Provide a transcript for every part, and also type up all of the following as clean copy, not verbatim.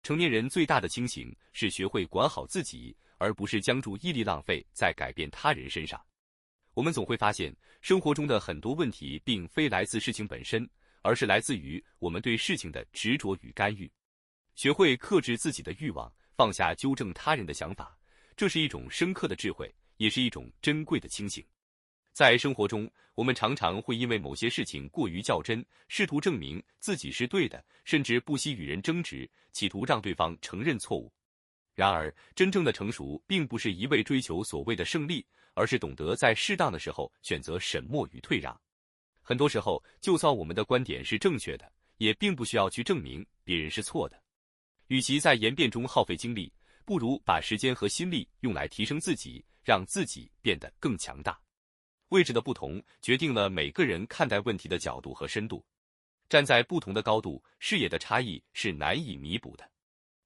成年人最大的清醒是学会管好自己，而不是将注意力浪费在改变他人身上。我们总会发现，生活中的很多问题并非来自事情本身，而是来自于我们对事情的执着与干预。学会克制自己的欲望，放下纠正他人的想法，这是一种深刻的智慧，也是一种珍贵的清醒。在生活中，我们常常会因为某些事情过于较真，试图证明自己是对的，甚至不惜与人争执，企图让对方承认错误。然而，真正的成熟并不是一味追求所谓的胜利，而是懂得在适当的时候选择沈默与退让。很多时候，就算我们的观点是正确的，也并不需要去证明别人是错的。与其在言辩中耗费精力，不如把时间和心力用来提升自己，让自己变得更强大。位置的不同，决定了每个人看待问题的角度和深度。站在不同的高度，视野的差异是难以弥补的。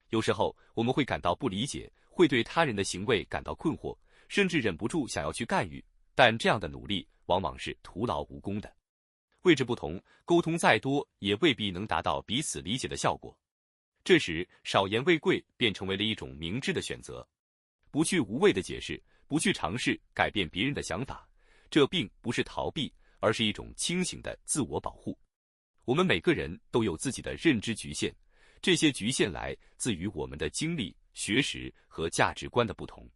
有时候，我们会感到不理解，会对他人的行为感到困惑，甚至忍不住想要去干预，但这样的努力往往是徒劳无功的。位置不同，沟通再多，也未必能达到彼此理解的效果。这时，少言未贵便成为了一种明智的选择。不去无谓的解释，不去尝试改变别人的想法，这并不是逃避，而是一种清醒的自我保护。我们每个人都有自己的认知局限，这些局限来自于我们的经历、学识和价值观的不同。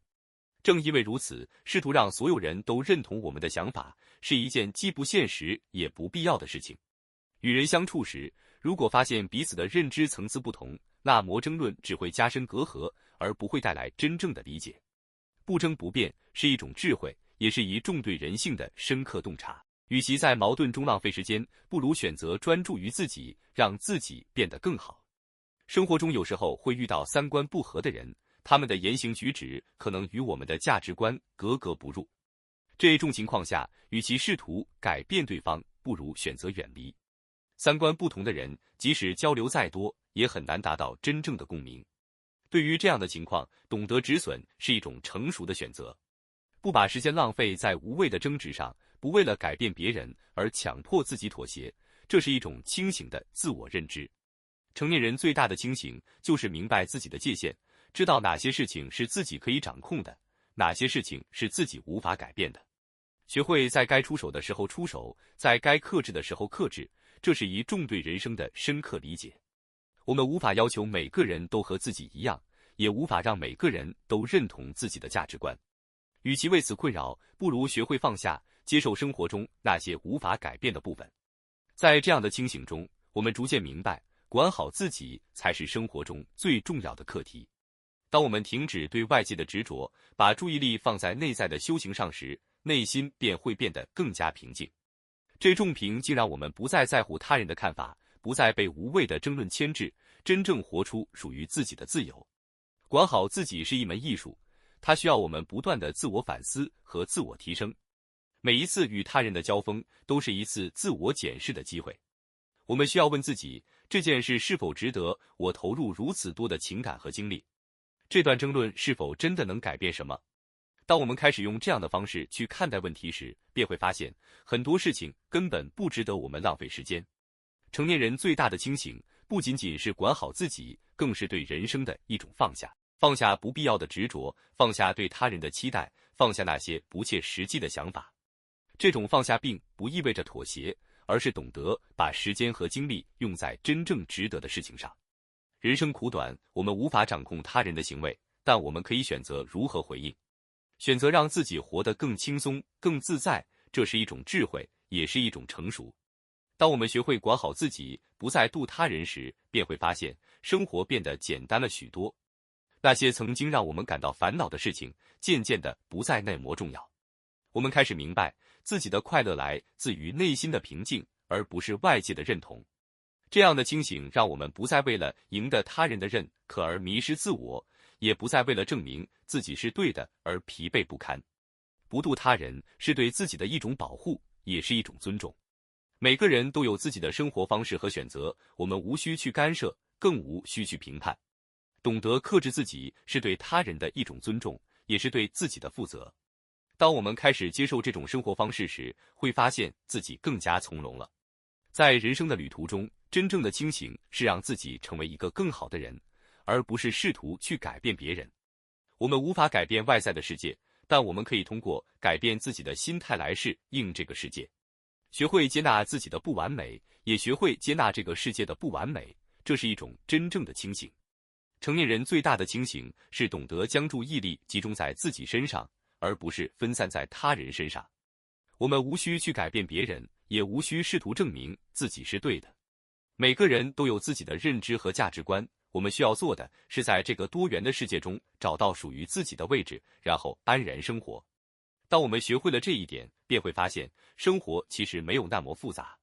正因为如此，试图让所有人都认同我们的想法，是一件既不现实也不必要的事情。与人相处时，如果发现彼此的认知层次不同，那么争论只会加深隔阂，而不会带来真正的理解。不争不辩是一种智慧，也是一众对人性的深刻洞察。与其在矛盾中浪费时间，不如选择专注于自己，让自己变得更好。生活中有时候会遇到三观不合的人，他们的言行举止可能与我们的价值观格格不入。这种情况下，与其试图改变对方，不如选择远离。三观不同的人，即使交流再多，也很难达到真正的共鸣。对于这样的情况，懂得止损是一种成熟的选择。不把时间浪费在无谓的争执上，不为了改变别人而强迫自己妥协，这是一种清醒的自我认知。成年人最大的清醒，就是明白自己的界限，知道哪些事情是自己可以掌控的，哪些事情是自己无法改变的。学会在该出手的时候出手，在该克制的时候克制，这是一众对人生的深刻理解。我们无法要求每个人都和自己一样，也无法让每个人都认同自己的价值观。与其为此困扰，不如学会放下，接受生活中那些无法改变的部分。在这样的清醒中，我们逐渐明白，管好自己才是生活中最重要的课题。当我们停止对外界的执着，把注意力放在内在的修行上时，内心便会变得更加平静。这种平静让我们不再在乎他人的看法，不再被无谓的争论牵制，真正活出属于自己的自由。管好自己是一门艺术，它需要我们不断的自我反思和自我提升。每一次与他人的交锋，都是一次自我检视的机会。我们需要问自己，这件事是否值得我投入如此多的情感和精力？这段争论是否真的能改变什么？当我们开始用这样的方式去看待问题时，便会发现，很多事情根本不值得我们浪费时间。成年人最大的清醒，不仅仅是管好自己，更是对人生的一种放下。放下不必要的执着，放下对他人的期待，放下那些不切实际的想法。这种放下并不意味着妥协，而是懂得把时间和精力用在真正值得的事情上。人生苦短，我们无法掌控他人的行为，但我们可以选择如何回应。选择让自己活得更轻松、更自在，这是一种智慧，也是一种成熟。当我们学会管好自己，不再度他人时，便会发现生活变得简单了许多。那些曾经让我们感到烦恼的事情，渐渐的不再那么重要。我们开始明白，自己的快乐来自于内心的平静，而不是外界的认同。这样的清醒，让我们不再为了赢得他人的认可而迷失自我，也不再为了证明自己是对的而疲惫不堪。不度他人，是对自己的一种保护，也是一种尊重。每个人都有自己的生活方式和选择，我们无需去干涉，更无需去评判。懂得克制自己，是对他人的一种尊重，也是对自己的负责。当我们开始接受这种生活方式时，会发现自己更加从容了。在人生的旅途中，真正的清醒是让自己成为一个更好的人，而不是试图去改变别人。我们无法改变外在的世界，但我们可以通过改变自己的心态来适应这个世界。学会接纳自己的不完美，也学会接纳这个世界的不完美，这是一种真正的清醒。成年人最大的清醒是懂得将注意力集中在自己身上，而不是分散在他人身上。我们无需去改变别人，也无需试图证明自己是对的。每个人都有自己的认知和价值观，我们需要做的是在这个多元的世界中找到属于自己的位置，然后安然生活。当我们学会了这一点，便会发现生活其实没有那么复杂。